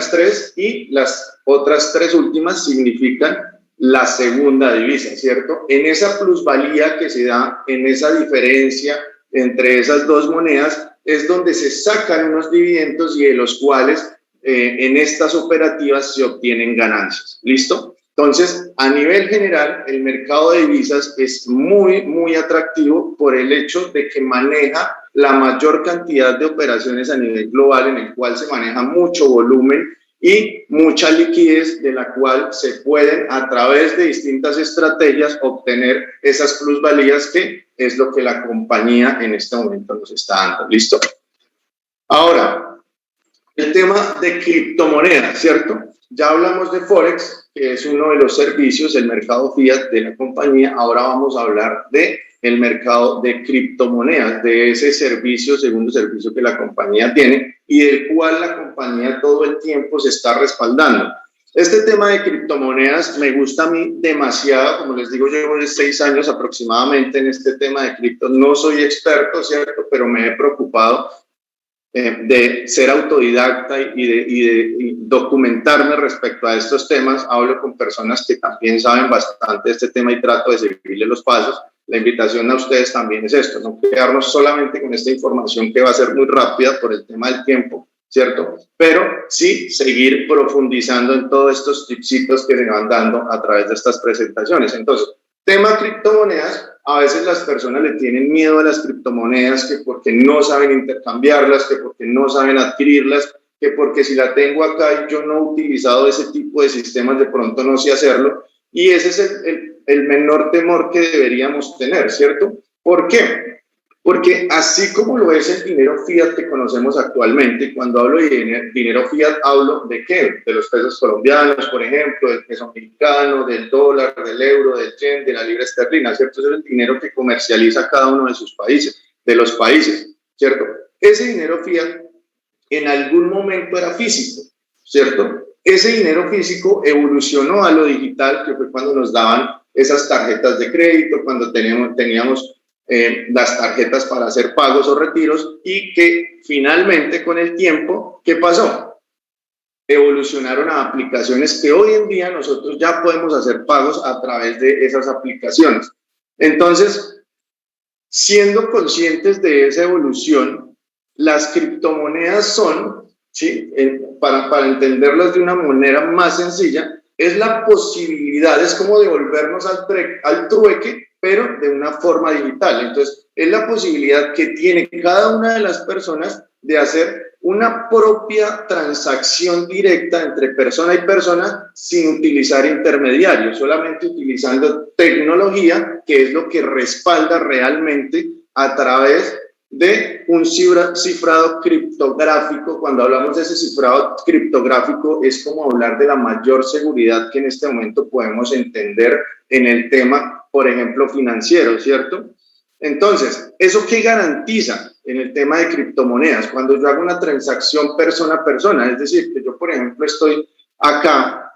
primeras tres y las otras tres últimas significan la segunda divisa, ¿cierto? En esa plusvalía que se da, en esa diferencia entre esas dos monedas, es donde se sacan unos dividendos y de los cuales en estas operativas se obtienen ganancias. ¿Listo? Entonces, a nivel general, el mercado de divisas es muy, muy atractivo por el hecho de que maneja la mayor cantidad de operaciones a nivel global, en el cual se maneja mucho volumen y mucha liquidez, de la cual se pueden, a través de distintas estrategias, obtener esas plusvalías, que es lo que la compañía en este momento nos está dando. ¿Listo? Ahora, el tema de criptomonedas, ¿cierto? Ya hablamos de Forex, que es uno de los servicios, el mercado fiat de la compañía. Ahora vamos a hablar de el mercado de criptomonedas, de ese servicio, segundo servicio que la compañía tiene y del cual la compañía todo el tiempo se está respaldando. Este tema de criptomonedas me gusta a mí demasiado. Como les digo, yo llevo 6 años aproximadamente en este tema de cripto. No soy experto, ¿cierto? Pero me he preocupado de ser autodidacta y de documentarme respecto a estos temas. Hablo con personas que también saben bastante de este tema y trato de seguirle los pasos. La invitación a ustedes también es esto, no quedarnos solamente con esta información que va a ser muy rápida por el tema del tiempo, ¿cierto? Pero sí seguir profundizando en todos estos tipsitos que se van dando a través de estas presentaciones. Entonces, tema criptomonedas, a veces las personas le tienen miedo a las criptomonedas, que porque no saben intercambiarlas, que porque no saben adquirirlas, que porque si la tengo acá y yo no he utilizado ese tipo de sistemas, de pronto no sé hacerlo. Y ese es el menor temor que deberíamos tener, ¿cierto? ¿Por qué? Porque así como lo es el dinero fiat que conocemos actualmente, cuando hablo de dinero fiat, hablo de ¿qué? De los pesos colombianos, por ejemplo, del peso mexicano, del dólar, del euro, del yen, de la libra esterlina, ¿cierto? Ese es el dinero que comercializa cada uno de sus países, de los países, ¿cierto? Ese dinero fiat en algún momento era físico, ¿cierto? Ese dinero físico evolucionó a lo digital, que fue cuando nos daban esas tarjetas de crédito, cuando teníamos las tarjetas para hacer pagos o retiros, y que finalmente con el tiempo, ¿qué pasó? Evolucionaron a aplicaciones que hoy en día nosotros ya podemos hacer pagos a través de esas aplicaciones. Entonces, siendo conscientes de esa evolución, las criptomonedas son, ¿sí? Para entenderlas de una manera más sencilla, es la posibilidad, es como devolvernos al trueque, pero de una forma digital. Entonces, es la posibilidad que tiene cada una de las personas de hacer una propia transacción directa entre persona y persona sin utilizar intermediarios, solamente utilizando tecnología, que es lo que respalda realmente a través de un cifrado criptográfico. Cuando hablamos de ese cifrado criptográfico, es como hablar de la mayor seguridad que en este momento podemos entender en el tema, por ejemplo, financiero, ¿cierto? Entonces, ¿eso qué garantiza en el tema de criptomonedas? Cuando yo hago una transacción persona a persona, es decir, que yo, por ejemplo, estoy acá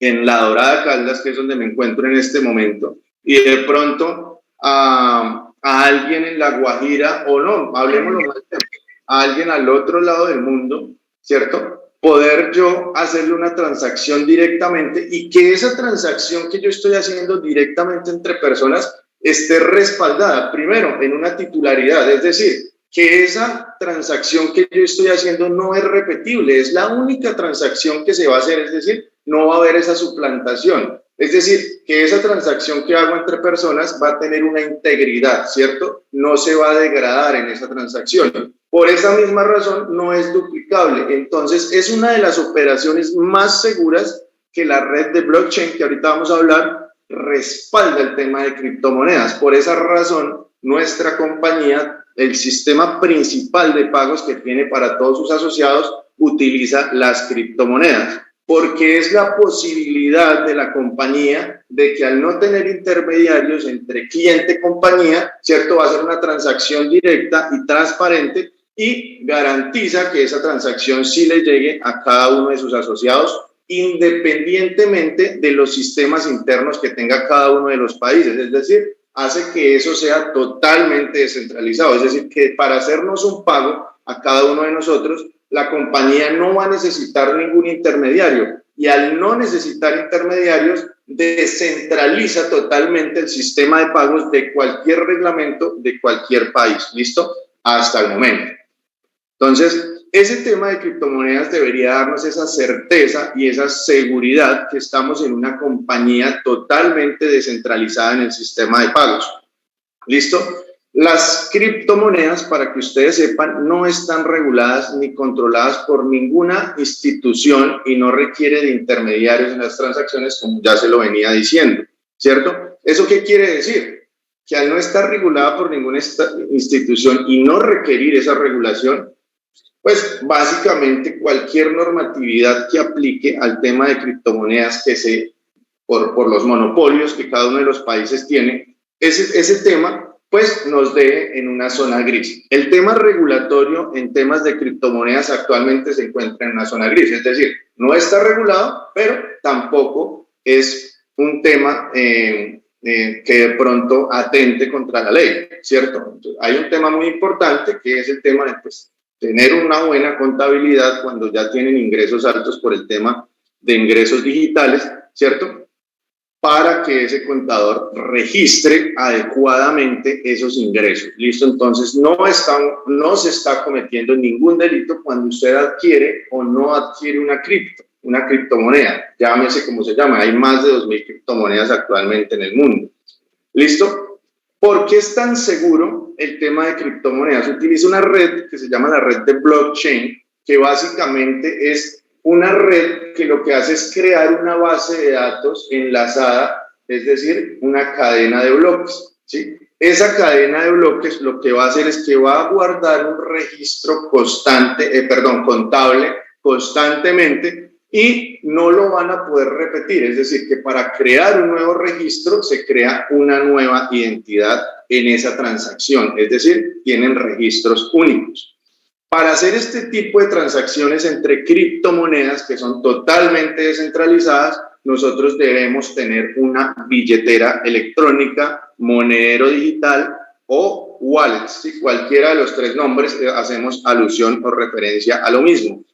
en La Dorada Caldas, que es donde me encuentro en este momento, y de pronto a alguien en La Guajira, o no, hablemoslo más tiempo, a alguien al otro lado del mundo, ¿cierto? Poder yo hacerle una transacción directamente y que esa transacción que yo estoy haciendo directamente entre personas esté respaldada, primero, en una titularidad, es decir, que esa transacción que yo estoy haciendo no es repetible, es la única transacción que se va a hacer, es decir, no va a haber esa suplantación. Es decir, que esa transacción que hago entre personas va a tener una integridad, ¿cierto? No se va a degradar en esa transacción. Por esa misma razón, no es duplicable. Entonces, es una de las operaciones más seguras que la red de blockchain, que ahorita vamos a hablar, respalda el tema de criptomonedas. Por esa razón, nuestra compañía, el sistema principal de pagos que tiene para todos sus asociados, utiliza las criptomonedas, porque es la posibilidad de la compañía de que al no tener intermediarios entre cliente y compañía, ¿cierto? Va a ser una transacción directa y transparente y garantiza que esa transacción sí le llegue a cada uno de sus asociados, independientemente de los sistemas internos que tenga cada uno de los países. Es decir, hace que eso sea totalmente descentralizado. Es decir, que para hacernos un pago a cada uno de nosotros, la compañía no va a necesitar ningún intermediario y al no necesitar intermediarios descentraliza totalmente el sistema de pagos de cualquier reglamento de cualquier país. ¿Listo? Hasta el momento. Entonces, ese tema de criptomonedas debería darnos esa certeza y esa seguridad que estamos en una compañía totalmente descentralizada en el sistema de pagos. ¿Listo? Las criptomonedas, para que ustedes sepan, no están reguladas ni controladas por ninguna institución y no requiere de intermediarios en las transacciones, como ya se lo venía diciendo, ¿cierto? ¿Eso qué quiere decir? Que al no estar regulada por ninguna institución y no requerir esa regulación, pues básicamente cualquier normatividad que aplique al tema de criptomonedas por los monopolios que cada uno de los países tiene, ese tema pues nos deje en una zona gris. El tema regulatorio en temas de criptomonedas actualmente se encuentra en una zona gris, es decir, no está regulado, pero tampoco es un tema que de pronto atente contra la ley, ¿cierto? Entonces, hay un tema muy importante que es el tema de pues, tener una buena contabilidad cuando ya tienen ingresos altos por el tema de ingresos digitales, ¿cierto? Para que ese contador registre adecuadamente esos ingresos. ¿Listo? Entonces, no se está cometiendo ningún delito cuando usted adquiere o no adquiere una criptomoneda, llámese como se llama. Hay más de 2.000 criptomonedas actualmente en el mundo. ¿Listo? ¿Por qué es tan seguro el tema de criptomonedas? Utiliza una red que se llama la red de blockchain, que básicamente es una red que lo que hace es crear una base de datos enlazada, es decir, una cadena de bloques, ¿sí? Esa cadena de bloques lo que va a hacer es que va a guardar un registro contable constantemente y no lo van a poder repetir, es decir, que para crear un nuevo registro se crea una nueva identidad en esa transacción, es decir, tienen registros únicos. Para hacer este tipo de transacciones entre criptomonedas que son totalmente descentralizadas, nosotros debemos tener una billetera electrónica, monedero digital o wallet. ¿Sí? Cualquiera de los tres nombres hacemos alusión o referencia a lo mismo.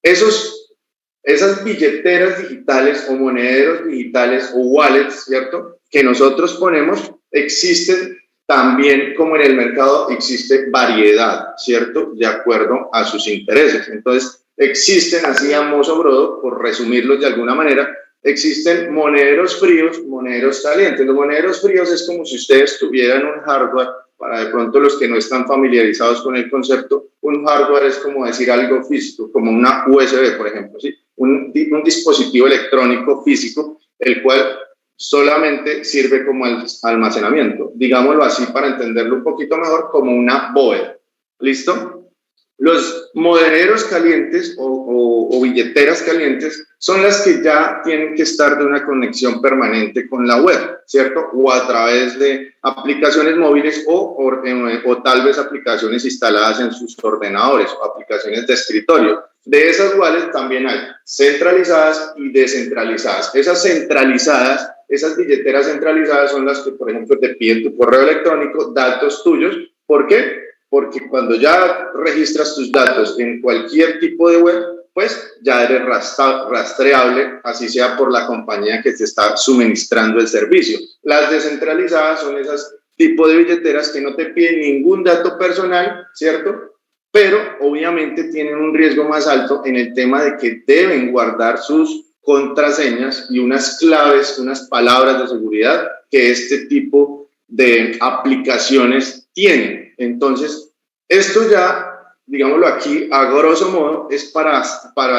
Esas billeteras digitales o monederos digitales o wallets, ¿cierto?, que nosotros ponemos, existen también, como en el mercado, existe variedad, ¿cierto?, de acuerdo a sus intereses. Entonces, existen, así a modo brodo, por resumirlos de alguna manera, existen monederos fríos, monederos calientes. Los monederos fríos es como si ustedes tuvieran un hardware, para de pronto los que no están familiarizados con el concepto, un hardware es como decir algo físico, como una USB, por ejemplo, ¿sí? Un dispositivo electrónico físico, el cual solamente sirve como almacenamiento, digámoslo así para entenderlo un poquito mejor, como una bóveda. ¿Listo? Los monederos calientes o billeteras calientes son las que ya tienen que estar de una conexión permanente con la web, ¿cierto? O a través de aplicaciones móviles o tal vez aplicaciones instaladas en sus ordenadores o aplicaciones de escritorio. De esas wallets también hay centralizadas y descentralizadas. Esas centralizadas, esas billeteras centralizadas son las que, por ejemplo, te piden tu correo electrónico, datos tuyos. ¿Por qué? Porque cuando ya registras tus datos en cualquier tipo de web, pues ya eres rastreable, así sea por la compañía que te está suministrando el servicio. Las descentralizadas son esas tipos de billeteras que no te piden ningún dato personal, ¿cierto? Pero obviamente tienen un riesgo más alto en el tema de que deben guardar sus contraseñas y unas claves, unas palabras de seguridad que este tipo de aplicaciones tienen. Entonces, esto ya, digámoslo aquí, a grosso modo, es para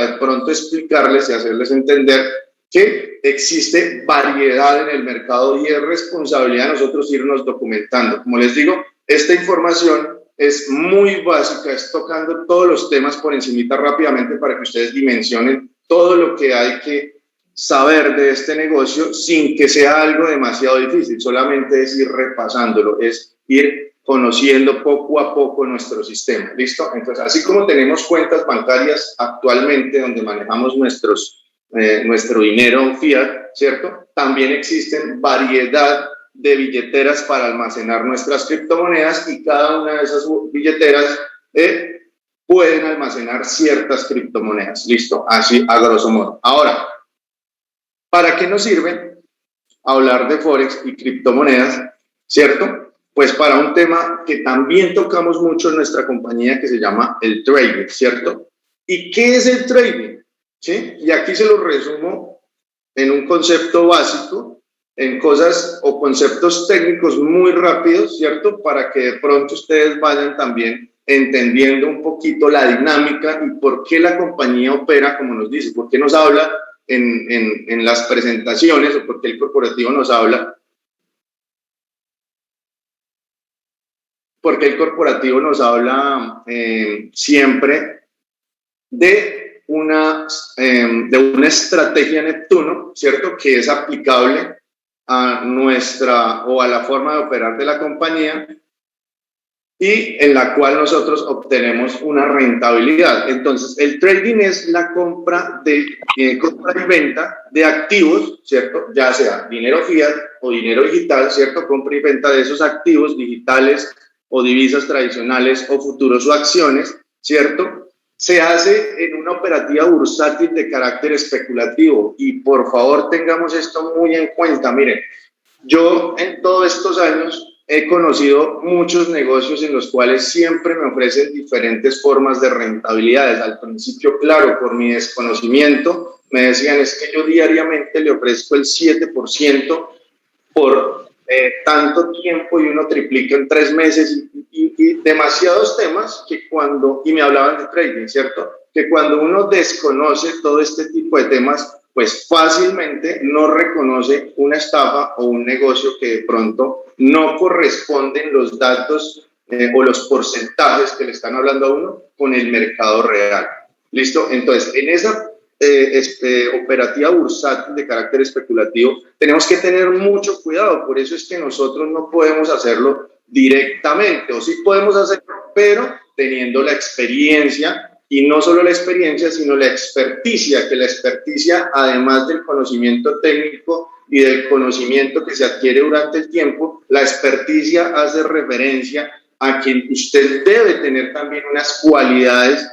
de pronto explicarles y hacerles entender que existe variedad en el mercado y es responsabilidad de nosotros irnos documentando. Como les digo, esta información es muy básica, es tocando todos los temas por encimita rápidamente para que ustedes dimensionen todo lo que hay que saber de este negocio sin que sea algo demasiado difícil, solamente es ir repasándolo, es ir conociendo poco a poco nuestro sistema, ¿listo? Entonces, así como tenemos cuentas bancarias actualmente donde manejamos nuestro dinero fiat, ¿cierto? También existen variedad de billeteras para almacenar nuestras criptomonedas y cada una de esas billeteras pueden almacenar ciertas criptomonedas. Listo, así a grosso modo. Ahora, ¿para qué nos sirve hablar de Forex y criptomonedas? ¿Cierto? Pues para un tema que también tocamos mucho en nuestra compañía, que se llama el trading, ¿cierto? ¿Y qué es el trading? ¿Sí? Y aquí se lo resumo en un concepto básico, en cosas o conceptos técnicos muy rápidos, ¿cierto? Para que de pronto ustedes vayan también entendiendo un poquito la dinámica y por qué la compañía opera como nos dice, por qué nos habla en las presentaciones o por qué el corporativo nos habla. Porque el corporativo nos habla siempre de una estrategia Neptuno, ¿cierto? Que es aplicable a nuestra o a la forma de operar de la compañía y en la cual nosotros obtenemos una rentabilidad. Entonces, el trading es la compra y venta de activos, ¿cierto? Ya sea dinero fiat o dinero digital, ¿cierto? Compra y venta de esos activos digitales o divisas tradicionales o futuros o acciones, ¿cierto? Se hace en una operativa bursátil de carácter especulativo y por favor tengamos esto muy en cuenta. Miren, yo en todos estos años he conocido muchos negocios en los cuales siempre me ofrecen diferentes formas de rentabilidades. Al principio, claro, por mi desconocimiento, me decían es que yo diariamente le ofrezco el 7% por tanto tiempo y uno triplica en 3 meses y demasiados temas que cuando, y me hablaban de trading, ¿cierto? Que cuando uno desconoce todo este tipo de temas, pues fácilmente no reconoce una estafa o un negocio que de pronto no corresponden los datos o los porcentajes que le están hablando a uno con el mercado real. ¿Listo? Entonces, en esa operativa bursátil de carácter especulativo, tenemos que tener mucho cuidado. Por eso es que nosotros no podemos hacerlo directamente, o sí podemos hacerlo, pero teniendo la experiencia, y no solo la experiencia, sino la experticia, que la experticia, además del conocimiento técnico y del conocimiento que se adquiere durante el tiempo, la experticia hace referencia a que usted debe tener también unas cualidades,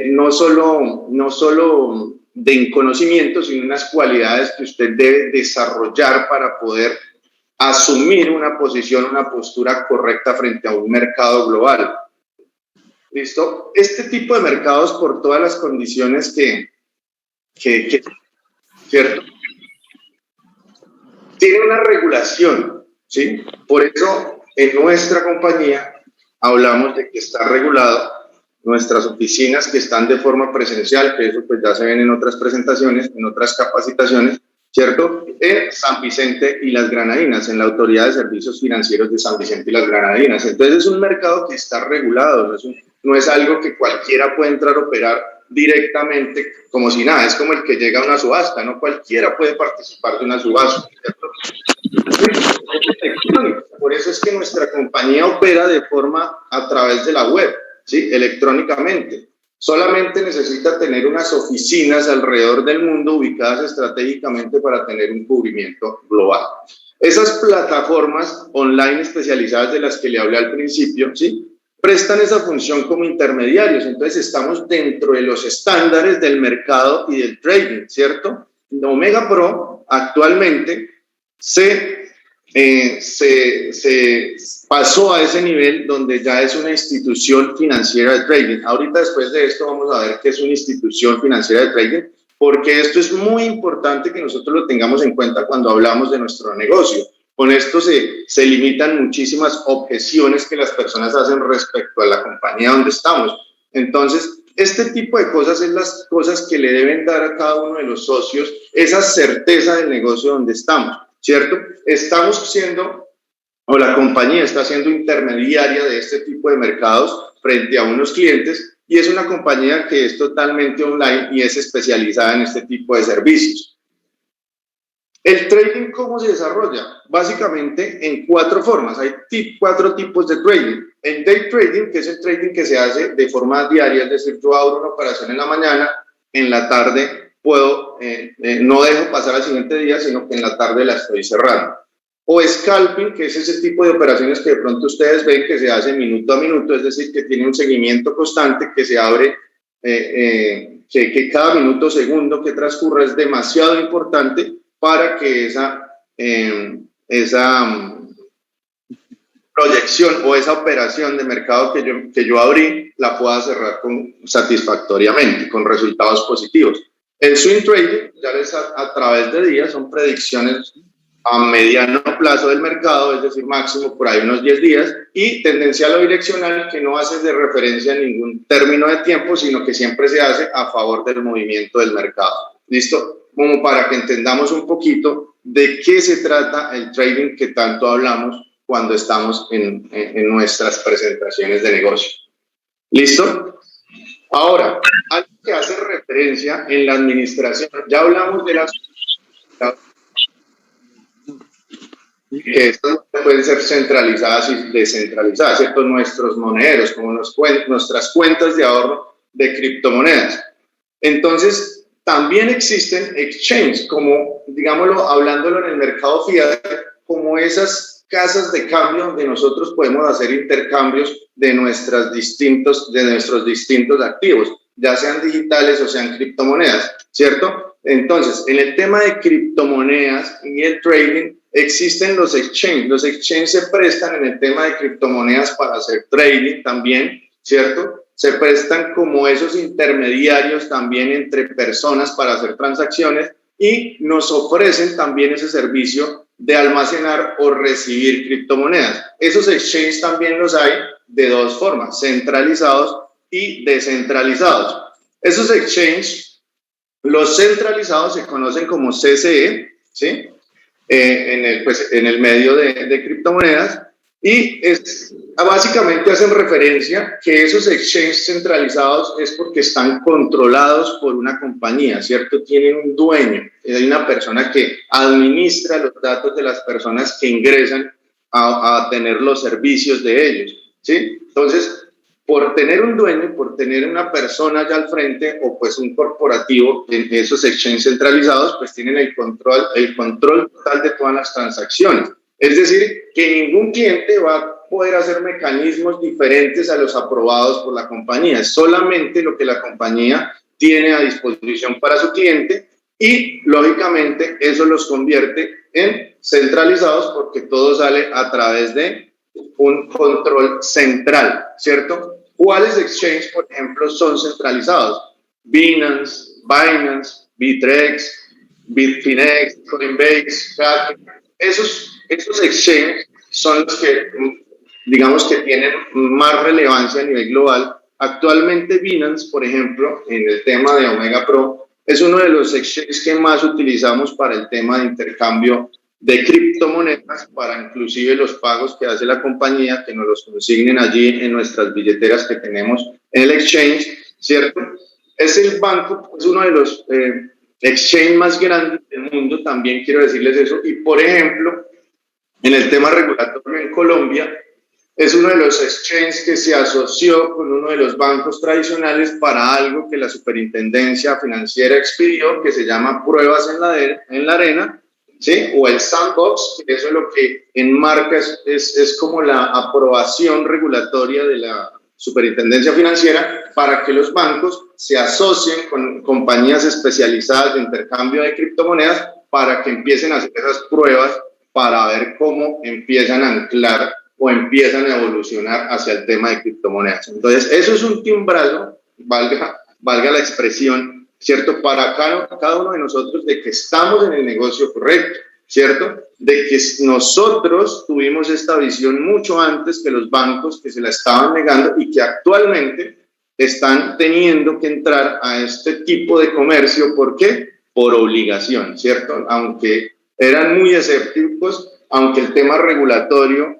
no solo de conocimiento, sino unas cualidades que usted debe desarrollar para poder asumir una posición, una postura correcta frente a un mercado global. ¿Listo? Este tipo de mercados, por todas las condiciones ¿cierto? Tiene una regulación, ¿sí? Por eso, en nuestra compañía hablamos de que está regulado. Nuestras oficinas que están de forma presencial, que eso pues ya se ven en otras presentaciones, en otras capacitaciones, ¿cierto? En San Vicente y las Granadinas, en la Autoridad de Servicios Financieros de San Vicente y las Granadinas. Entonces es un mercado que está regulado, no es algo que cualquiera puede entrar a operar directamente como si nada, es como el que llega a una subasta, no cualquiera puede participar de una subasta, ¿cierto? Por eso es que nuestra compañía opera de forma a través de la web, ¿sí? Electrónicamente. Solamente necesita tener unas oficinas alrededor del mundo ubicadas estratégicamente para tener un cubrimiento global. Esas plataformas online especializadas de las que le hablé al principio, ¿sí? Prestan esa función como intermediarios. Entonces estamos dentro de los estándares del mercado y del trading, ¿cierto? Omega Pro actualmente se pasó a ese nivel donde ya es una institución financiera de trading. Ahorita después de esto vamos a ver qué es una institución financiera de trading, porque esto es muy importante que nosotros lo tengamos en cuenta cuando hablamos de nuestro negocio. Con esto se limitan muchísimas objeciones que las personas hacen respecto a la compañía donde estamos. Entonces, este tipo de cosas es las cosas que le deben dar a cada uno de los socios esa certeza del negocio donde estamos, ¿cierto? Estamos siendo, o la compañía está siendo intermediaria de este tipo de mercados frente a unos clientes y es una compañía que es totalmente online y es especializada en este tipo de servicios. El trading, ¿cómo se desarrolla? Básicamente en 4 formas. Hay 4 tipos de trading. El day trading, que es el trading que se hace de forma diaria, es decir, yo abro una operación en la mañana, en la tarde puedo, no dejo pasar al siguiente día, sino que en la tarde la estoy cerrando. o scalping, que es ese tipo de operaciones que de pronto ustedes ven que se hace minuto a minuto, es decir, que tiene un seguimiento constante, que se abre, que cada minuto segundo que transcurre es demasiado importante para que esa proyección o esa operación de mercado que yo abrí la pueda cerrar satisfactoriamente, con resultados positivos. El swing trading ya es a través de días, son predicciones a mediano plazo del mercado, es decir, máximo por ahí unos 10 días, y tendencial o direccional, que no hace de referencia a ningún término de tiempo, sino que siempre se hace a favor del movimiento del mercado. ¿Listo? Como para que entendamos un poquito de qué se trata el trading que tanto hablamos cuando estamos en nuestras presentaciones de negocio. ¿Listo? Ahora, algo que hace referencia en la administración, ya hablamos de las que estas pueden ser centralizadas y descentralizadas, ¿cierto? Nuestros monederos, como nuestras cuentas de ahorro de criptomonedas. Entonces, también existen exchanges, como, digámoslo, hablándolo en el mercado fiat, como esas casas de cambio donde nosotros podemos hacer intercambios de nuestros distintos activos, ya sean digitales o sean criptomonedas, ¿cierto? Entonces, en el tema de criptomonedas y el trading, existen los exchanges. Los exchanges se prestan en el tema de criptomonedas para hacer trading también, ¿cierto? Se prestan como esos intermediarios también entre personas para hacer transacciones y nos ofrecen también ese servicio de almacenar o recibir criptomonedas. Esos exchanges también los hay de dos formas, centralizados y descentralizados. Esos exchanges, los centralizados se conocen como CCE, ¿sí? En el medio de criptomonedas, y básicamente hacen referencia que esos exchanges centralizados es porque están controlados por una compañía, ¿cierto? Tienen un dueño, hay una persona que administra los datos de las personas que ingresan a tener los servicios de ellos, ¿sí? Entonces, por tener un dueño, por tener una persona allá al frente o pues un corporativo en esos exchanges centralizados, pues tienen el control total de todas las transacciones. Es decir, que ningún cliente va a poder hacer mecanismos diferentes a los aprobados por la compañía. Es solamente lo que la compañía tiene a disposición para su cliente y, lógicamente, eso los convierte en centralizados porque todo sale a través de un control central, ¿cierto? ¿Cuáles exchanges, por ejemplo, son centralizados? Binance, Bittrex, Bitfinex, Coinbase, Kraken. Esos exchanges son los que, digamos, que tienen más relevancia a nivel global. Actualmente Binance, por ejemplo, en el tema de Omega Pro, es uno de los exchanges que más utilizamos para el tema de intercambio de criptomonedas, para inclusive los pagos que hace la compañía, que nos los consignen allí en nuestras billeteras que tenemos en el exchange, ¿cierto? Es el banco, es uno de los exchange más grandes del mundo, también quiero decirles eso, y por ejemplo, en el tema regulatorio en Colombia, es uno de los exchanges que se asoció con uno de los bancos tradicionales para algo que la Superintendencia Financiera expidió, que se llama pruebas en la arena, ¿sí? O el sandbox, que eso es lo que enmarca, es como la aprobación regulatoria de la Superintendencia Financiera para que los bancos se asocien con compañías especializadas de intercambio de criptomonedas para que empiecen a hacer esas pruebas para ver cómo empiezan a anclar o empiezan a evolucionar hacia el tema de criptomonedas. Entonces, eso es un timbrazo, valga la expresión, ¿cierto? Para cada uno de nosotros de que estamos en el negocio correcto, ¿cierto? De que nosotros tuvimos esta visión mucho antes que los bancos que se la estaban negando y que actualmente están teniendo que entrar a este tipo de comercio. ¿Por qué? Por obligación, ¿cierto? Aunque eran muy escépticos, aunque el tema regulatorio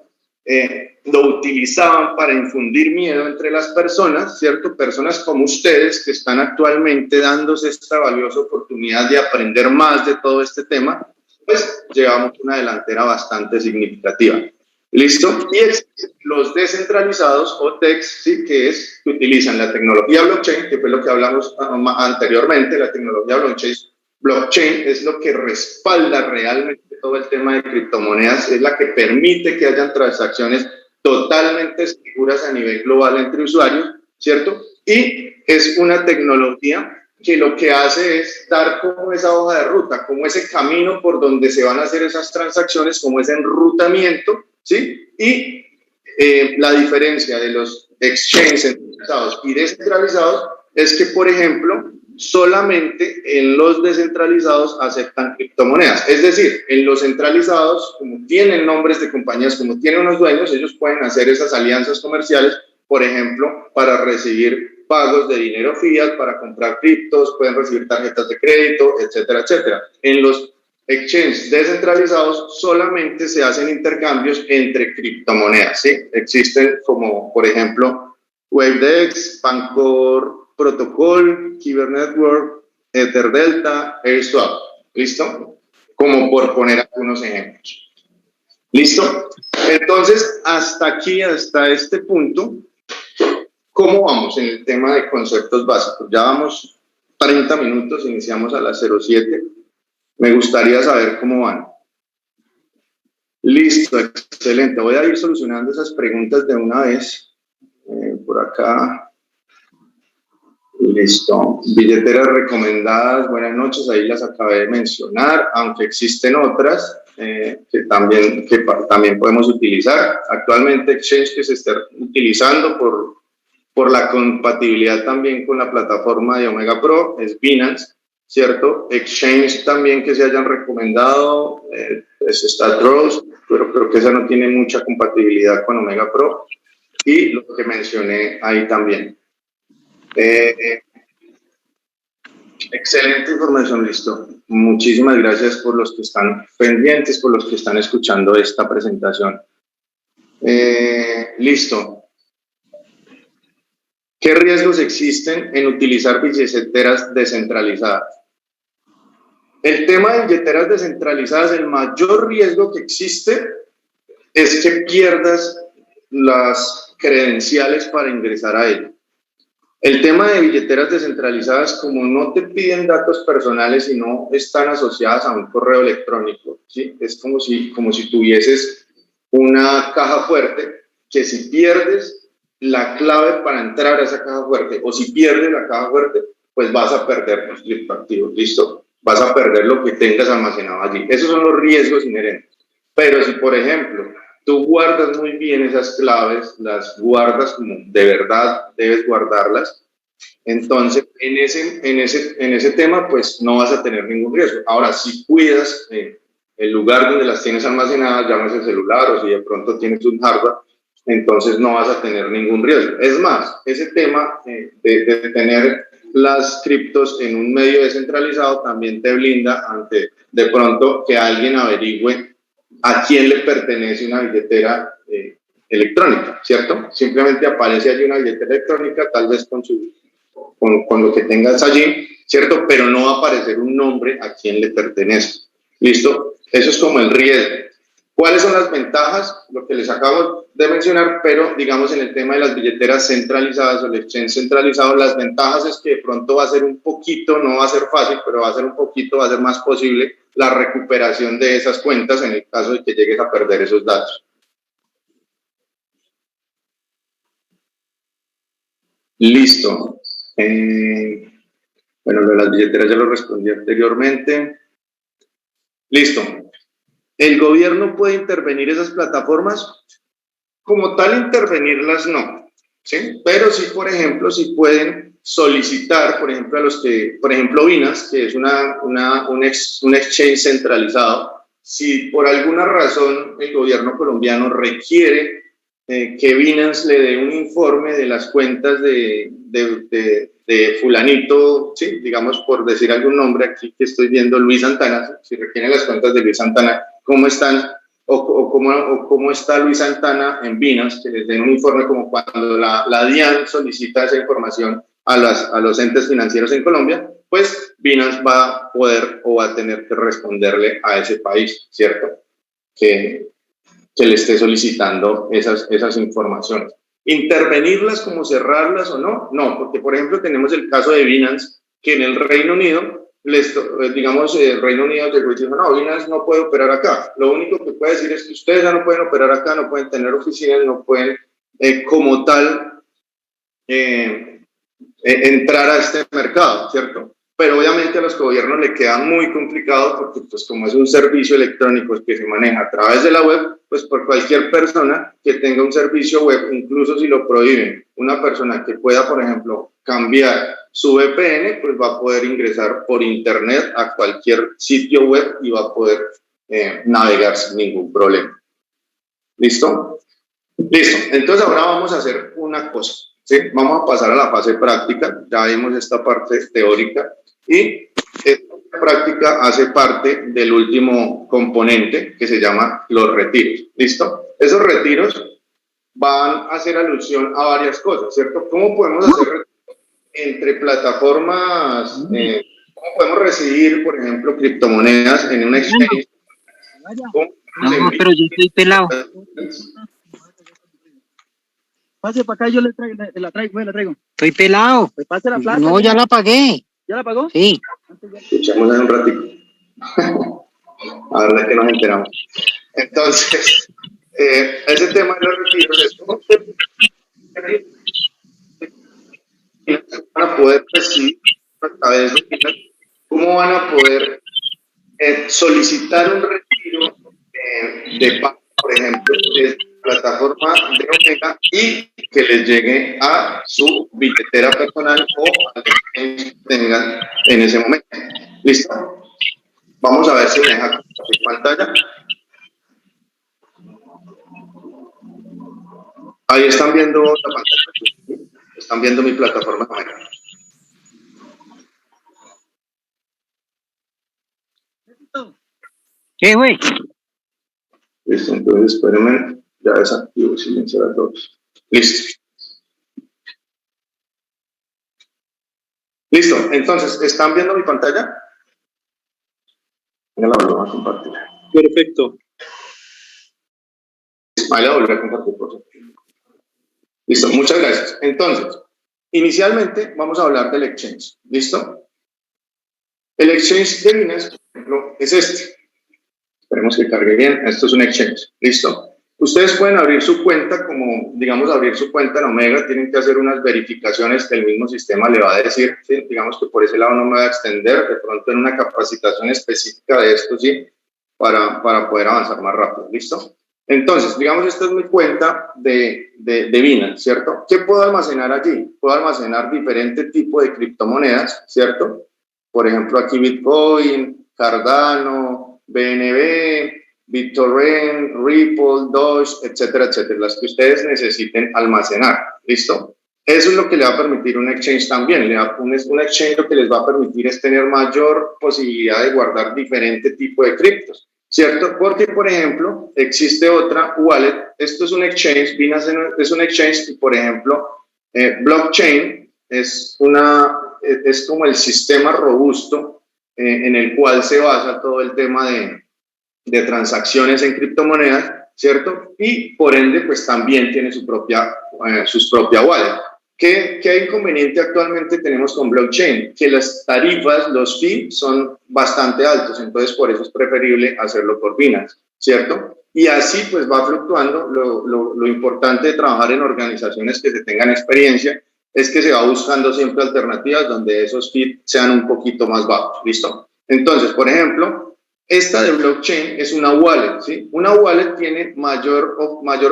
lo utilizaban para infundir miedo entre las personas, ¿cierto? Personas como ustedes que están actualmente dándose esta valiosa oportunidad de aprender más de todo este tema, pues llevamos una delantera bastante significativa. ¿Listo? Y los descentralizados o DEX, ¿sí? Que utilizan la tecnología blockchain, que fue lo que hablamos anteriormente. La tecnología blockchain es lo que respalda realmente todo el tema de criptomonedas, es la que permite que hayan transacciones totalmente seguras a nivel global entre usuarios, ¿cierto? Y es una tecnología que lo que hace es dar como esa hoja de ruta, como ese camino por donde se van a hacer esas transacciones, como ese enrutamiento, ¿sí? Y la diferencia de los exchanges centralizados y descentralizados es que, por ejemplo, solamente en los descentralizados aceptan criptomonedas. Es decir, en los centralizados, como tienen nombres de compañías, como tienen unos dueños, ellos pueden hacer esas alianzas comerciales, por ejemplo, para recibir pagos de dinero fiat, para comprar criptos, pueden recibir tarjetas de crédito, etcétera, etcétera. En los exchanges descentralizados solamente se hacen intercambios entre criptomonedas, ¿sí? Existen como, por ejemplo, WaveDex, Pancor Protocol, Kyber Network, EtherDelta, AirSwap. ¿Listo? Como por poner algunos ejemplos. ¿Listo? Entonces, hasta aquí, hasta este punto, ¿cómo vamos en el tema de conceptos básicos? Ya vamos 30 minutos, iniciamos a las 07. Me gustaría saber cómo van. Listo, excelente. Voy a ir solucionando esas preguntas de una vez. Por acá. Listo. Billeteras recomendadas, buenas noches, ahí las acabé de mencionar, aunque existen otras que también podemos utilizar. Actualmente Exchange que se está utilizando por la compatibilidad también con la plataforma de Omega Pro es Binance, ¿cierto? Exchange también que se hayan recomendado es StatRose, pero creo que esa no tiene mucha compatibilidad con Omega Pro, y lo que mencioné ahí también. Excelente información, listo. Muchísimas gracias por los que están pendientes, por los que están escuchando esta presentación. Listo. ¿Qué riesgos existen en utilizar billeteras descentralizadas? El tema de billeteras descentralizadas, el mayor riesgo que existe es que pierdas las credenciales para ingresar a ella. El tema de billeteras descentralizadas, como no te piden datos personales y no están asociadas a un correo electrónico, ¿sí? Es como si tuvieses una caja fuerte, que si pierdes la clave para entrar a esa caja fuerte, o si pierdes la caja fuerte, pues vas a perder tus criptoactivos, ¿listo? Vas a perder lo que tengas almacenado allí. Esos son los riesgos inherentes. Pero si, por ejemplo, tú guardas muy bien esas claves, las guardas como de verdad debes guardarlas, entonces en ese tema pues no vas a tener ningún riesgo. Ahora, si cuidas el lugar donde las tienes almacenadas, llámese el celular o si de pronto tienes un hardware, entonces no vas a tener ningún riesgo. Es más, ese tema de tener las criptos en un medio descentralizado también te blinda ante de pronto que alguien averigüe a quién le pertenece una billetera electrónica, ¿cierto? Simplemente aparece allí una billetera electrónica, tal vez con lo que tengas allí, ¿cierto? Pero no va a aparecer un nombre a quién le pertenece. ¿Listo? Eso es como el riesgo. ¿Cuáles son las ventajas? Lo que les acabo de mencionar, pero digamos en el tema de las billeteras centralizadas o el exchange centralizado, las ventajas es que de pronto va a ser un poquito, no va a ser fácil, pero va a ser un poquito, va a ser más posible la recuperación de esas cuentas en el caso de que llegues a perder esos datos. Listo. Bueno, lo de las billeteras ya lo respondí anteriormente. Listo. ¿El gobierno puede intervenir esas plataformas? Como tal, intervenirlas no, ¿sí? Pero sí, por ejemplo, sí pueden solicitar, por ejemplo, a los que, por ejemplo, Binance, que es un exchange centralizado, si por alguna razón el gobierno colombiano requiere que Binance le dé un informe de las cuentas de fulanito, ¿sí? Digamos, por decir algún nombre, aquí que estoy viendo Luis Santana, si requieren las cuentas de Luis Santana, ¿cómo están? O cómo está Luis Santana en Binance, que les den un informe como cuando la DIAN solicita esa información a los entes financieros en Colombia, pues Binance va a poder o va a tener que responderle a ese país, ¿cierto? Que le esté solicitando esas informaciones. ¿Intervenirlas como cerrarlas o no? No, porque por ejemplo tenemos el caso de Binance, que en el Reino Unido digamos, el Reino Unido llegó y dijo, no, Binance no puede operar acá. Lo único que puede decir es que ustedes ya no pueden operar acá, no pueden tener oficinas, no pueden como tal entrar a este mercado, ¿cierto? Pero obviamente a los gobiernos le queda muy complicado porque pues como es un servicio electrónico que se maneja a través de la web, pues por cualquier persona que tenga un servicio web, incluso si lo prohíben, una persona que pueda, por ejemplo, cambiar su VPN, pues va a poder ingresar por internet a cualquier sitio web y va a poder navegar sin ningún problema. ¿Listo? Listo. Entonces ahora vamos a hacer una cosa. ¿Sí? Vamos a pasar a la fase práctica. Ya vimos esta parte teórica y esta práctica hace parte del último componente que se llama los retiros. ¿Listo? Esos retiros van a hacer alusión a varias cosas, ¿cierto? ¿Cómo podemos hacer retiros entre plataformas? ¿Cómo podemos recibir, por ejemplo, criptomonedas en un exchange? No, pero yo estoy pelado. Pase para acá, yo la traigo. Estoy pelado. Pues pase la plata. No, ya la pagué. ¿Ya la pagó? Sí. Escuchémosla un ratito. A ver de qué nos enteramos. Entonces, ese tema de los retiros es cómo van a poder recibir a través de cómo van a poder solicitar un retiro de pago, por ejemplo, desde la plataforma de Omega y que les llegue a su billetera personal o a lo que tengan en ese momento. ¿Listo? Vamos a ver si me deja compartir pantalla. Ahí están viendo la pantalla. Están viendo mi plataforma de Omega. ¿Qué, güey? Listo, entonces espérenme, ya desactivo silenciar a todos. Listo. Listo, entonces, ¿están viendo mi pantalla? Ya la volvemos a compartir. Perfecto. Ahí la volveré a compartir, por favor. Listo, muchas gracias. Entonces, inicialmente vamos a hablar del exchange. ¿Listo? El exchange de Binance, por ejemplo, es este. Esperemos que cargue bien. Esto es un exchange. ¿Listo? Ustedes pueden abrir su cuenta, como, digamos, abrir su cuenta en Omega, tienen que hacer unas verificaciones que el mismo sistema le va a decir, ¿sí? Digamos que por ese lado no me voy a extender, de pronto en una capacitación específica de esto, ¿sí? Para poder avanzar más rápido, ¿listo? Entonces, digamos, esta es mi cuenta de Binance, ¿cierto? ¿Qué puedo almacenar allí? Puedo almacenar diferentes tipos de criptomonedas, ¿cierto? Por ejemplo, aquí Bitcoin, Cardano, BNB, BitTorrent, Ripple, Doge, etcétera, etcétera, las que ustedes necesiten almacenar, ¿listo? Eso es lo que le va a permitir un exchange también, un exchange lo que les va a permitir es tener mayor posibilidad de guardar diferente tipo de criptos, ¿cierto? Porque, por ejemplo, existe otra wallet, esto es un exchange, Binance es un exchange y, por ejemplo, blockchain es como el sistema robusto en el cual se basa todo el tema de transacciones en criptomonedas, ¿cierto? Y por ende, pues también tiene sus propia wallet. ¿Qué inconveniente actualmente tenemos con blockchain? Que las tarifas, los fees, son bastante altos, entonces por eso es preferible hacerlo por Binance, ¿cierto? Y así pues va fluctuando. Lo importante de trabajar en organizaciones que se tengan experiencia es que se va buscando siempre alternativas donde esos fees sean un poquito más bajos, ¿listo? Entonces, por ejemplo, esta de blockchain es una wallet, ¿sí? Una wallet tiene mayor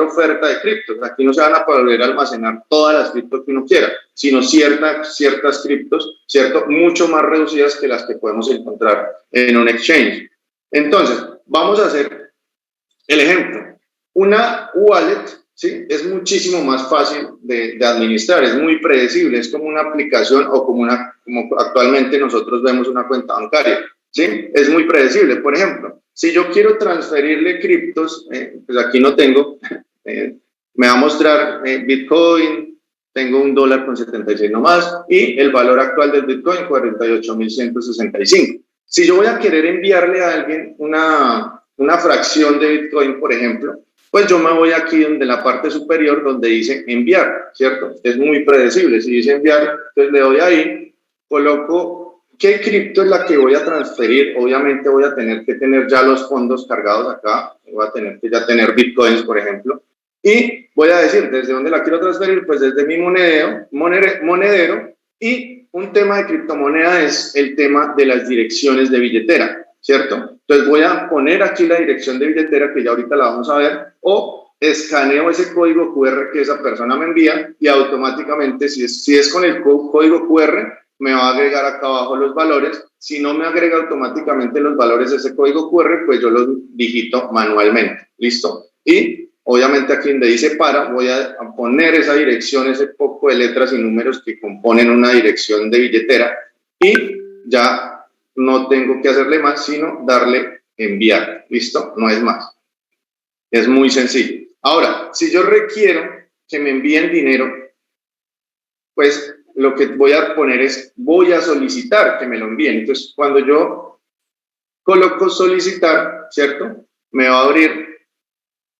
oferta de criptos. Aquí no se van a poder almacenar todas las criptos que uno quiera, sino ciertas criptos, ¿cierto? Mucho más reducidas que las que podemos encontrar en un exchange. Entonces, vamos a hacer el ejemplo. Una wallet, ¿sí? Es muchísimo más fácil de administrar, es muy predecible, es como una aplicación o como actualmente nosotros vemos una cuenta bancaria. ¿Sí? Es muy predecible. Por ejemplo, si yo quiero transferirle criptos, pues aquí no tengo, me va a mostrar Bitcoin, tengo $1.76 nomás y el valor actual del Bitcoin 48.165. Si yo voy a querer enviarle a alguien una fracción de Bitcoin, por ejemplo, pues yo me voy aquí donde la parte superior donde dice enviar, ¿cierto? Es muy predecible. Si dice enviar, entonces le doy ahí, coloco ¿qué cripto es la que voy a transferir? Obviamente voy a tener que tener ya los fondos cargados acá, voy a tener que ya tener bitcoins, por ejemplo, y voy a decir, ¿desde dónde la quiero transferir? Pues desde mi monedero, y un tema de criptomoneda es el tema de las direcciones de billetera, ¿cierto? Entonces voy a poner aquí la dirección de billetera, que ya ahorita la vamos a ver, o escaneo ese código QR que esa persona me envía y automáticamente, si es con el código QR, me va a agregar acá abajo los valores. Si no me agrega automáticamente los valores de ese código QR, pues yo los digito manualmente, ¿listo? Y obviamente aquí donde dice para, voy a poner esa dirección, ese poco de letras y números que componen una dirección de billetera, y ya no tengo que hacerle más, sino darle enviar, ¿listo? No es más. Es muy sencillo. Ahora, si yo requiero que me envíen dinero, pues lo que voy a poner es, voy a solicitar que me lo envíen. Entonces, cuando yo coloco solicitar, ¿cierto? Me va a abrir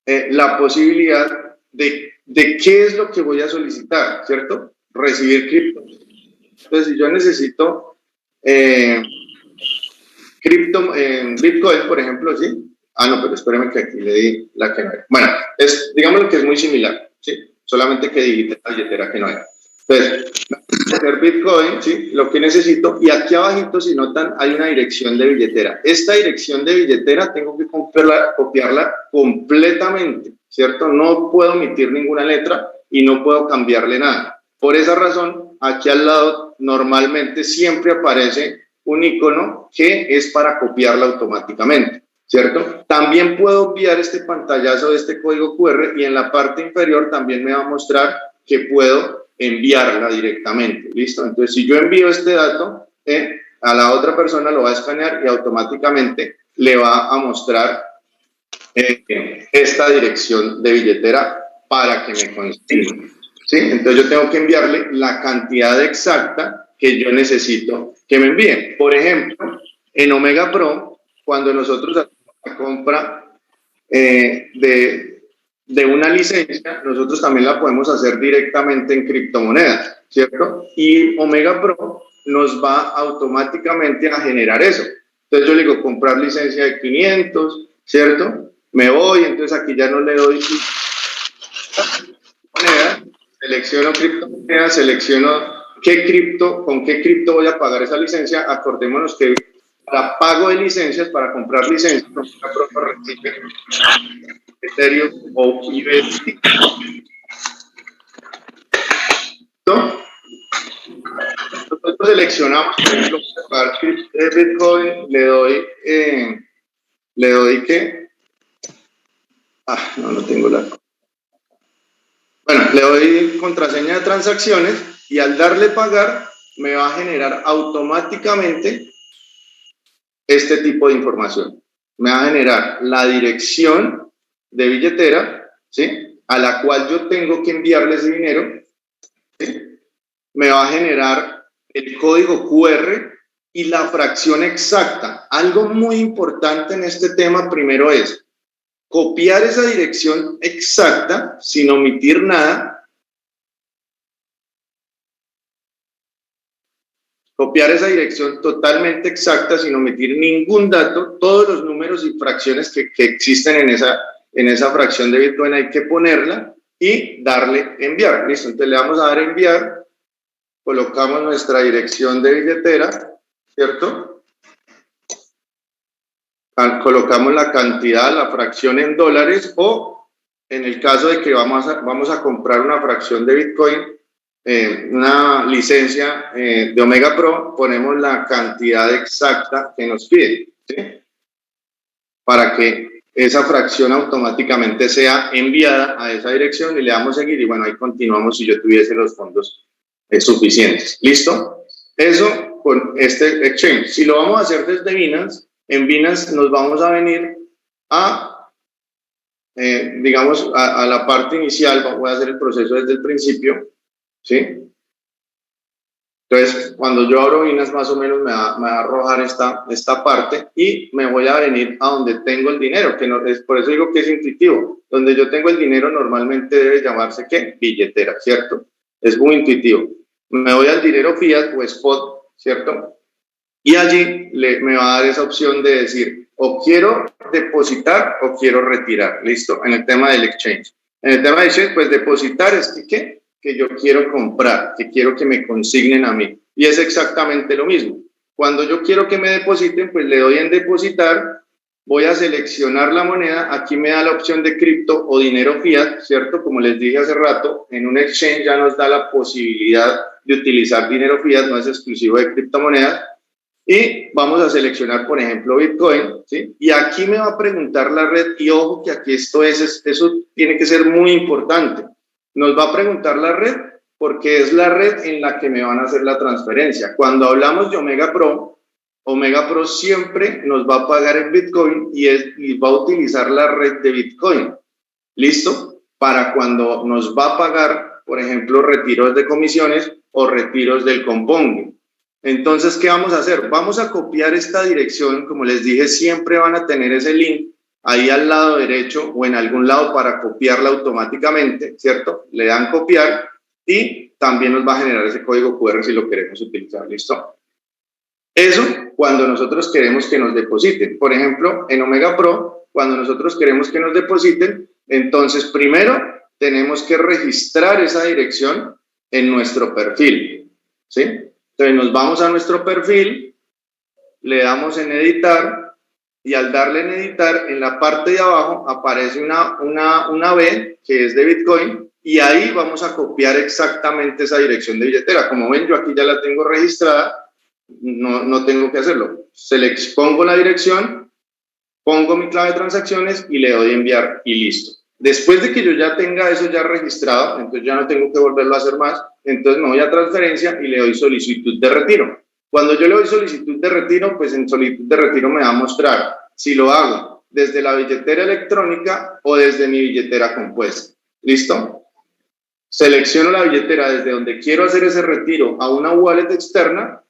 la posibilidad de qué es lo que voy a solicitar, ¿cierto? Recibir cripto. Entonces, si yo necesito Bitcoin, por ejemplo, ¿sí? Ah, no, pero espérame que aquí le di la que no era. Bueno, digamos que es muy similar, ¿sí? Solamente que digite la billetera que no era. Entonces, hacer Bitcoin, ¿sí? Lo que necesito, y aquí abajito, si notan, hay una dirección de billetera. Esta dirección de billetera tengo que copiarla completamente, ¿cierto? No puedo omitir ninguna letra y no puedo cambiarle nada. Por esa razón, aquí al lado normalmente siempre aparece un icono que es para copiarla automáticamente, ¿cierto? También puedo enviar este pantallazo de este código QR y en la parte inferior también me va a mostrar que puedo enviarla directamente, ¿listo? Entonces, si yo envío este dato, a la otra persona lo va a escanear y automáticamente le va a mostrar esta dirección de billetera para que me consiga, ¿sí? Entonces, yo tengo que enviarle la cantidad exacta que yo necesito que me envíen. Por ejemplo, en Omega Pro, cuando nosotros hacemos la compra de una licencia, nosotros también la podemos hacer directamente en criptomonedas, ¿cierto? Y Omega Pro nos va automáticamente a generar eso. Entonces yo le digo comprar licencia de 500, ¿cierto? Me voy, entonces aquí ya no le doy moneda, selecciono criptomoneda, selecciono con qué cripto voy a pagar esa licencia. Acordémonos que para pago de licencias, para comprar licencias, Omega Pro recibe Ethereum o USDT. Nosotros seleccionamos, por ejemplo, para Bitcoin, le doy ¿qué? No tengo la... Bueno, le doy contraseña de transacciones y al darle pagar me va a generar automáticamente este tipo de información. Me va a generar la dirección de billetera, ¿sí? A la cual yo tengo que enviarle ese dinero, ¿sí? Me va a generar el código QR y la fracción exacta. Algo muy importante en este tema primero es copiar esa dirección exacta sin omitir nada. Copiar esa dirección totalmente exacta sin omitir ningún dato. Todos los números y fracciones que existen en esa fracción de Bitcoin hay que ponerla y darle enviar. Listo, entonces le vamos a dar enviar. Colocamos nuestra dirección de billetera, ¿cierto? Colocamos la cantidad, la fracción en dólares, o en el caso de que vamos a comprar una fracción de Bitcoin, una licencia de Omega Pro, ponemos la cantidad exacta que nos pide, ¿sí? Para que esa fracción automáticamente sea enviada a esa dirección y le damos seguir y bueno, ahí continuamos si yo tuviese los fondos suficientes. ¿Listo? Eso con este exchange. Si lo vamos a hacer desde Binance, en Binance nos vamos a venir a, digamos, a la parte inicial. Voy a hacer el proceso desde el principio, ¿sí? Entonces, cuando yo abro Binance, más o menos me va a arrojar esta parte y me voy a venir a donde tengo el dinero, que no, es por eso digo que es intuitivo. Donde yo tengo el dinero normalmente debe llamarse, ¿qué? Billetera, ¿cierto? Es muy intuitivo. Me voy al dinero fiat o spot, ¿cierto? Y allí me va a dar esa opción de decir, o quiero depositar o quiero retirar, ¿listo? En el tema del exchange. En el tema del exchange, pues depositar es que, ¿qué? Que yo quiero comprar, que quiero que me consignen a mí. Y es exactamente lo mismo. Cuando yo quiero que me depositen, pues le doy en depositar, voy a seleccionar la moneda, aquí me da la opción de cripto o dinero fiat, ¿cierto? Como les dije hace rato, en un exchange ya nos da la posibilidad de utilizar dinero fiat, no es exclusivo de criptomonedas, y vamos a seleccionar, por ejemplo, Bitcoin, ¿sí? Y aquí me va a preguntar la red, y ojo que aquí eso tiene que ser muy importante, nos va a preguntar la red porque es la red en la que me van a hacer la transferencia. Cuando hablamos de Omega Pro siempre nos va a pagar en Bitcoin y va a utilizar la red de Bitcoin. ¿Listo? Para cuando nos va a pagar, por ejemplo, retiros de comisiones o retiros del compound. Entonces, ¿qué vamos a hacer? Vamos a copiar esta dirección. Como les dije, siempre van a tener ese link ahí al lado derecho o en algún lado para copiarla automáticamente, ¿cierto? Le dan copiar y también nos va a generar ese código QR si lo queremos utilizar. ¿Listo? Eso cuando nosotros queremos que nos depositen. Por ejemplo, en Omega Pro, cuando nosotros queremos que nos depositen, entonces primero tenemos que registrar esa dirección en nuestro perfil, ¿sí? Entonces nos vamos a nuestro perfil, le damos en editar y al darle en editar, en la parte de abajo aparece una B que es de Bitcoin y ahí vamos a copiar exactamente esa dirección de billetera. Como ven, yo aquí ya la tengo registrada. No tengo que hacerlo. Pongo la dirección, pongo mi clave de transacciones y le doy a enviar y listo. Después de que yo ya tenga eso ya registrado, entonces ya no tengo que volverlo a hacer más, entonces me voy a transferencia y le doy solicitud de retiro. Cuando yo le doy solicitud de retiro, pues en solicitud de retiro me va a mostrar si lo hago desde la billetera electrónica o desde mi billetera compuesta. ¿Listo? Selecciono la billetera desde donde quiero hacer ese retiro a una wallet externa,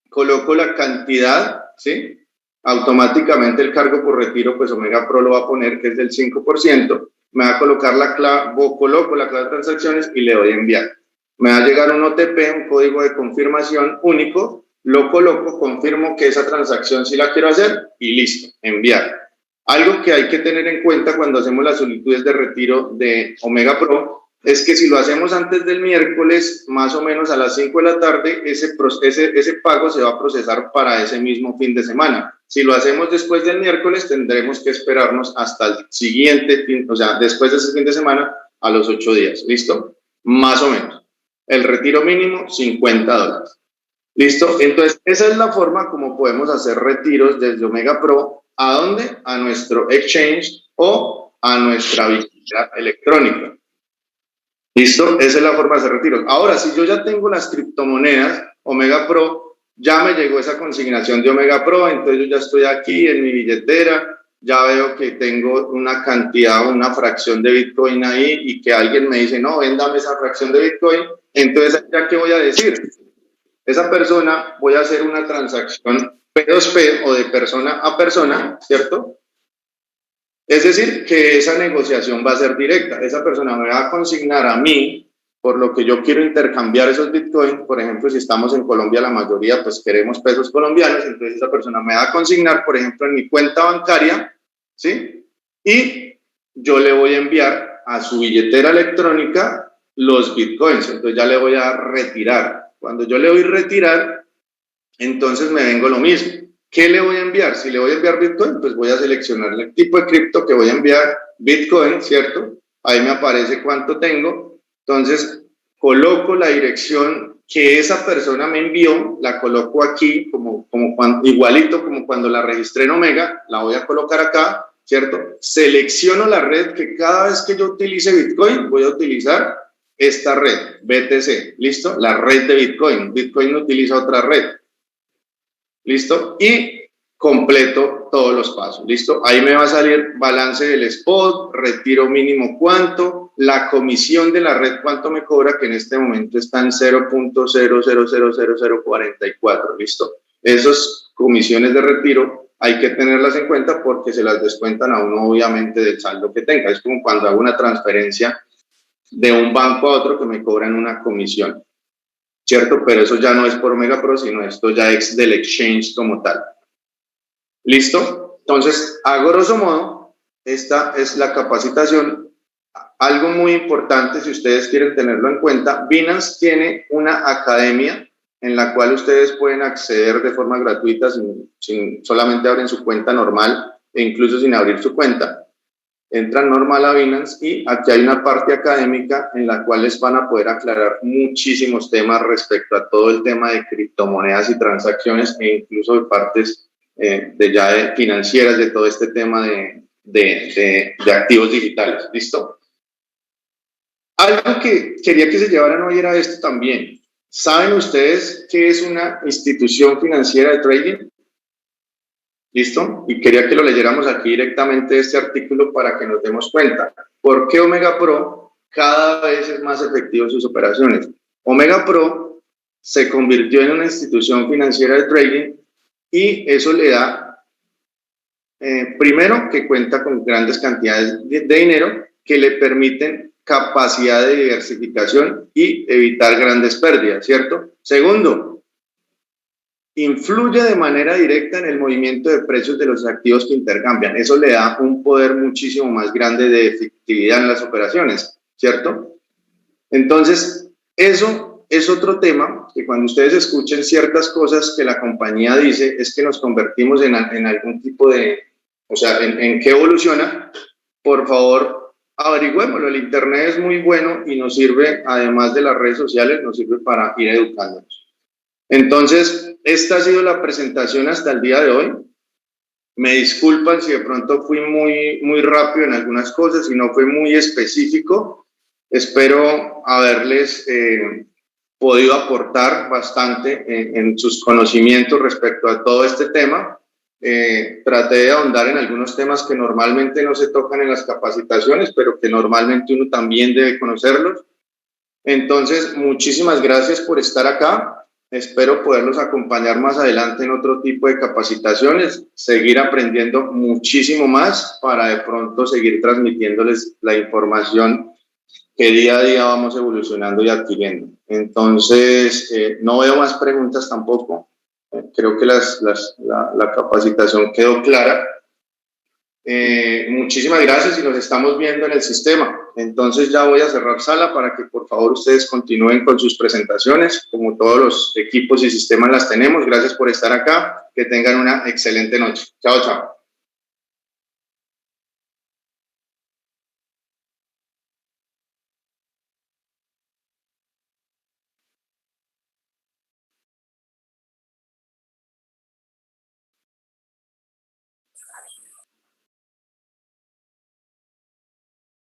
coloco la cantidad, ¿sí? Automáticamente el cargo por retiro, pues Omega Pro lo va a poner, que es del 5%, me va a colocar la clave, coloco la clave de transacciones y le doy a enviar. Me va a llegar un OTP, un código de confirmación único, lo coloco, confirmo que esa transacción sí la quiero hacer y listo, enviar. Algo que hay que tener en cuenta cuando hacemos las solicitudes de retiro de Omega Pro es que si lo hacemos antes del miércoles, más o menos a las 5 de la tarde, ese pago se va a procesar para ese mismo fin de semana. Si lo hacemos después del miércoles, tendremos que esperarnos hasta el siguiente fin, o sea, después de ese fin de semana, a los 8 días. ¿Listo? Más o menos. El retiro mínimo, $50. ¿Listo? Entonces, esa es la forma como podemos hacer retiros desde Omega Pro. ¿A dónde? A nuestro exchange o a nuestra billetera electrónica. ¿Listo? Esa es la forma de hacer retiros. Ahora, si yo ya tengo las criptomonedas, Omega Pro, ya me llegó esa consignación de Omega Pro, entonces yo ya estoy aquí en mi billetera, ya veo que tengo una cantidad, una fracción de Bitcoin ahí y que alguien me dice, no, véndame esa fracción de Bitcoin, entonces ya qué voy a decir. Esa persona, voy a hacer una transacción P2P o de persona a persona, ¿cierto? Es decir, que esa negociación va a ser directa. Esa persona me va a consignar a mí por lo que yo quiero intercambiar esos bitcoins. Por ejemplo, si estamos en Colombia, la mayoría pues queremos pesos colombianos, entonces esa persona me va a consignar, por ejemplo, en mi cuenta bancaria, ¿sí? Y yo le voy a enviar a su billetera electrónica los bitcoins. Entonces ya le voy a retirar. Cuando yo le doy retirar, entonces me vengo lo mismo. ¿Qué le voy a enviar? Si le voy a enviar Bitcoin, pues voy a seleccionar el tipo de cripto que voy a enviar, Bitcoin, ¿cierto? Ahí me aparece cuánto tengo. Entonces, coloco la dirección que esa persona me envió, la coloco aquí, igualito como cuando la registré en Omega, la voy a colocar acá, ¿cierto? Selecciono la red que cada vez que yo utilice Bitcoin, voy a utilizar esta red, BTC, ¿listo? La red de Bitcoin. Bitcoin no utiliza otra red. ¿Listo? Y completo todos los pasos, ¿listo? Ahí me va a salir balance del spot, retiro mínimo cuánto, la comisión de la red cuánto me cobra, que en este momento está en 0.000044, ¿listo? Esas comisiones de retiro hay que tenerlas en cuenta porque se las descuentan a uno obviamente del saldo que tenga. Es como cuando hago una transferencia de un banco a otro que me cobran una comisión. ¿cierto? Pero eso ya no es por Omega Pro, sino esto ya es del exchange como tal. ¿Listo? Entonces, a grosso modo, esta es la capacitación. Algo muy importante, si ustedes quieren tenerlo en cuenta, Binance tiene una academia en la cual ustedes pueden acceder de forma gratuita, solamente abren su cuenta normal e incluso sin abrir su cuenta. Entran normal a Binance y aquí hay una parte académica en la cual les van a poder aclarar muchísimos temas respecto a todo el tema de criptomonedas y transacciones e incluso de partes de financieras de todo este tema de activos digitales. ¿Listo? Algo que quería que se llevaran hoy era esto también. ¿Saben ustedes qué es una institución financiera de trading? ¿Listo? Y quería que lo leyéramos aquí directamente este artículo para que nos demos cuenta. ¿Por qué Omega Pro cada vez es más efectivo en sus operaciones? Omega Pro se convirtió en una institución financiera de trading y eso le da, primero, que cuenta con grandes cantidades de dinero que le permiten capacidad de diversificación y evitar grandes pérdidas, ¿cierto? Segundo, influye de manera directa en el movimiento de precios de los activos que intercambian. Eso le da un poder muchísimo más grande de efectividad en las operaciones, ¿cierto? Entonces, eso es otro tema que cuando ustedes escuchen ciertas cosas que la compañía dice, es que nos convertimos en algún tipo de, o sea, en qué evoluciona, por favor, averigüémoslo. El internet es muy bueno y nos sirve, además de las redes sociales, nos sirve para ir educándonos. Entonces, esta ha sido la presentación hasta el día de hoy. Me disculpan si de pronto fui muy rápido en algunas cosas, si no fue muy específico. Espero haberles podido aportar bastante en sus conocimientos respecto a todo este tema. Traté de ahondar en algunos temas que normalmente no se tocan en las capacitaciones, pero que normalmente uno también debe conocerlos. Entonces, muchísimas gracias por estar acá. Espero poderlos acompañar más adelante en otro tipo de capacitaciones, seguir aprendiendo muchísimo más para de pronto seguir transmitiéndoles la información que día a día vamos evolucionando y adquiriendo. Entonces, no veo más preguntas tampoco. Creo que la capacitación quedó clara. Muchísimas gracias y nos estamos viendo en el sistema. Entonces ya voy a cerrar sala para que por favor ustedes continúen con sus presentaciones. Como todos los equipos y sistemas las tenemos. Gracias por estar acá. Que tengan una excelente noche. Chao, chao.